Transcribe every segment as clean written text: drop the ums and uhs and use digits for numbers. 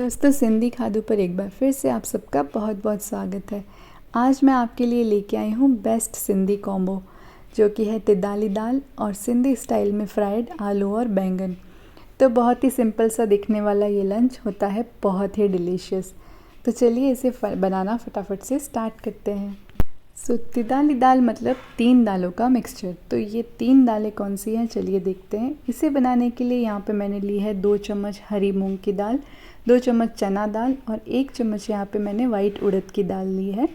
दोस्तों, सिंधी खादों पर एक बार फिर से आप सबका बहुत बहुत स्वागत है। आज मैं आपके लिए लेके आई हूँ बेस्ट सिंधी कॉम्बो, जो कि है तिदाली दाल और सिंधी स्टाइल में फ्राइड आलू और बैंगन। तो बहुत ही सिंपल सा दिखने वाला ये लंच होता है बहुत ही डिलीशियस। तो चलिए इसे बनाना फटाफट से स्टार्ट करते हैं। तिदाली दाल मतलब 3 दालों का मिक्सचर। तो ये 3 दालें कौन सी हैं, चलिए देखते हैं। इसे बनाने के लिए यहाँ पे मैंने ली है 2 चम्मच हरी मूंग की दाल, 2 चम्मच चना दाल और 1 चम्मच यहाँ पे मैंने वाइट उड़द की दाल ली है।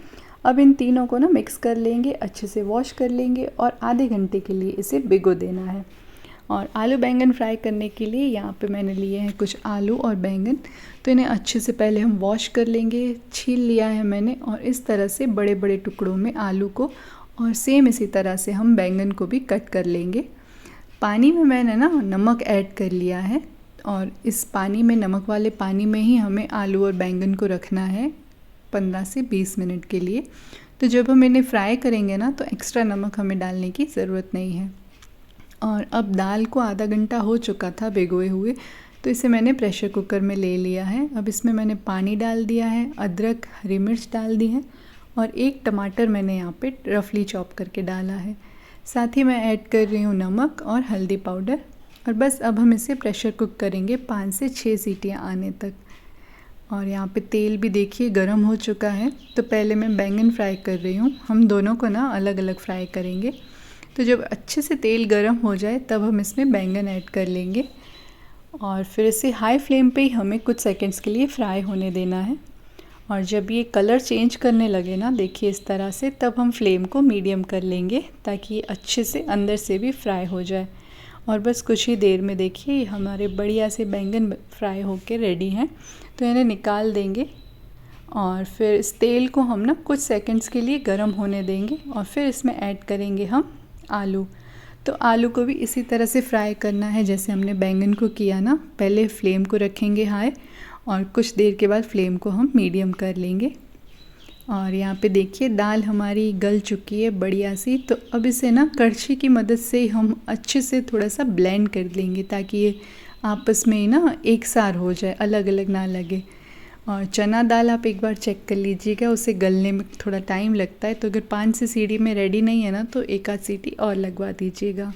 अब इन तीनों को ना मिक्स कर लेंगे, अच्छे से वॉश कर लेंगे और आधे घंटे के लिए इसे भिगो देना है। और आलू बैंगन फ्राई करने के लिए यहाँ पे मैंने लिए हैं कुछ आलू और बैंगन। तो इन्हें अच्छे से पहले हम वॉश कर लेंगे। छील लिया है मैंने और इस तरह से बड़े बड़े टुकड़ों में आलू को और सेम इसी तरह से हम बैंगन को भी कट कर लेंगे। पानी में मैंने ना नमक ऐड कर लिया है और इस पानी में, नमक वाले पानी में ही हमें आलू और बैंगन को रखना है 15 से 20 मिनट के लिए। तो जब हम इन्हें फ्राई करेंगे ना, तो एक्स्ट्रा नमक हमें डालने की ज़रूरत नहीं है। और अब दाल को आधा घंटा हो चुका था भिगोए हुए, तो इसे मैंने प्रेशर कुकर में ले लिया है। अब इसमें मैंने पानी डाल दिया है, अदरक, हरी मिर्च डाल दी है और 1 टमाटर मैंने यहाँ पे रफली चॉप करके डाला है। साथ ही मैं ऐड कर रही हूँ नमक और हल्दी पाउडर। और बस अब हम इसे प्रेशर कुक करेंगे 5 से 6 सीटियाँ आने तक। और यहाँ पे तेल भी देखिए गर्म हो चुका है। तो पहले मैं बैंगन फ्राई कर रही हूँ, हम दोनों को ना अलग अलग फ्राई करेंगे। तो जब अच्छे से तेल गर्म हो जाए तब हम इसमें बैंगन ऐड कर लेंगे और फिर इसे हाई फ्लेम पे ही हमें कुछ सेकंड्स के लिए फ्राई होने देना है। और जब ये कलर चेंज करने लगे ना, देखिए इस तरह से, तब हम फ्लेम को मीडियम कर लेंगे ताकि ये अच्छे से अंदर से भी फ्राई हो जाए। और बस कुछ ही देर में देखिए हमारे बढ़िया से बैंगन फ्राई होके रेडी हैं। तो इन्हें निकाल देंगे और फिर इस तेल को हम ना कुछ सेकंड्स के लिए गर्म होने देंगे और फिर इसमें ऐड करेंगे हम आलू। तो आलू को भी इसी तरह से फ्राई करना है जैसे हमने बैंगन को किया ना। पहले फ्लेम को रखेंगे हाई और कुछ देर के बाद फ्लेम को हम मीडियम कर लेंगे। और यहाँ पे देखिए दाल हमारी गल चुकी है बढ़िया सी। तो अब इसे ना कड़छी की मदद से हम अच्छे से थोड़ा सा ब्लेंड कर लेंगे ताकि ये आपस में ही ना एक सार हो जाए, अलग अलग ना लगे। और चना दाल आप एक बार चेक कर लीजिएगा, उसे गलने में थोड़ा टाइम लगता है। तो अगर 5 से सीटी में रेडी नहीं है ना, तो 1 आध सीटी और लगवा दीजिएगा।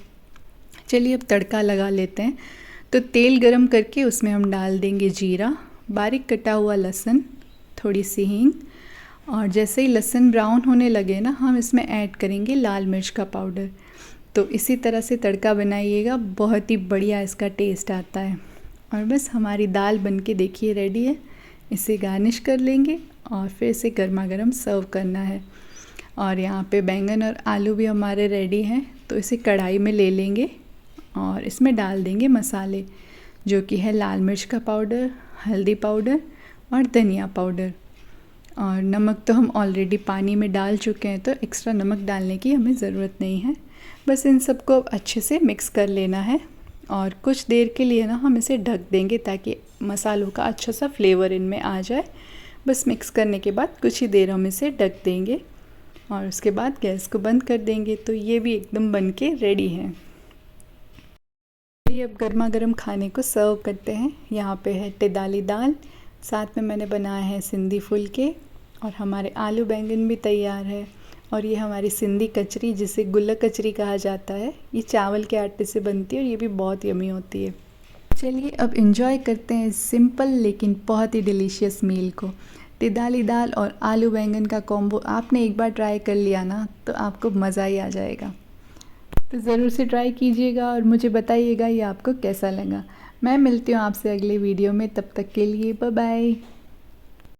चलिए अब तड़का लगा लेते हैं। तो तेल गरम करके उसमें हम डाल देंगे जीरा, बारीक कटा हुआ लहसुन, थोड़ी सी हींग। और जैसे ही लहसुन ब्राउन होने लगे ना, हम इसमें ऐड करेंगे लाल मिर्च का पाउडर। तो इसी तरह से तड़का बनाइएगा, बहुत ही बढ़िया इसका टेस्ट आता है। और बस हमारी दाल बनके देखिए रेडी है। इसे गार्निश कर लेंगे और फिर इसे गर्मा गर्म सर्व करना है। और यहाँ पे बैंगन और आलू भी हमारे रेडी हैं। तो इसे कढ़ाई में ले लेंगे और इसमें डाल देंगे मसाले, जो कि है लाल मिर्च का पाउडर, हल्दी पाउडर और धनिया पाउडर। और नमक तो हम ऑलरेडी पानी में डाल चुके हैं, तो एक्स्ट्रा नमक डालने की हमें ज़रूरत नहीं है। बस इन सबको अच्छे से मिक्स कर लेना है और कुछ देर के लिए ना हम इसे ढक देंगे ताकि मसालों का अच्छा सा फ्लेवर इनमें आ जाए। बस मिक्स करने के बाद कुछ ही देर हम इसे ढक देंगे और उसके बाद गैस को बंद कर देंगे। तो ये भी एकदम बन के रेडी है। ये अब गर्मा गर्म खाने को सर्व करते हैं। यहाँ पे है तिदाली दाल, साथ में मैंने बनाया है सिंधी फुलके और हमारे आलू बैंगन भी तैयार है। और ये हमारी सिंधी कचरी, जिसे गुल्ला कचरी कहा जाता है, ये चावल के आटे से बनती है और ये भी बहुत यमी होती है। चलिए अब एंजॉय करते हैं इस सिंपल लेकिन बहुत ही डिलीशियस मील को। तिदाली दाल और आलू बैंगन का कॉम्बो आपने एक बार ट्राई कर लिया ना, तो आपको मज़ा ही आ जाएगा। तो ज़रूर से ट्राई कीजिएगा और मुझे बताइएगा ये आपको कैसा लगा। मैं मिलती हूँ आपसे अगले वीडियो में, तब तक के लिए बाय बाय।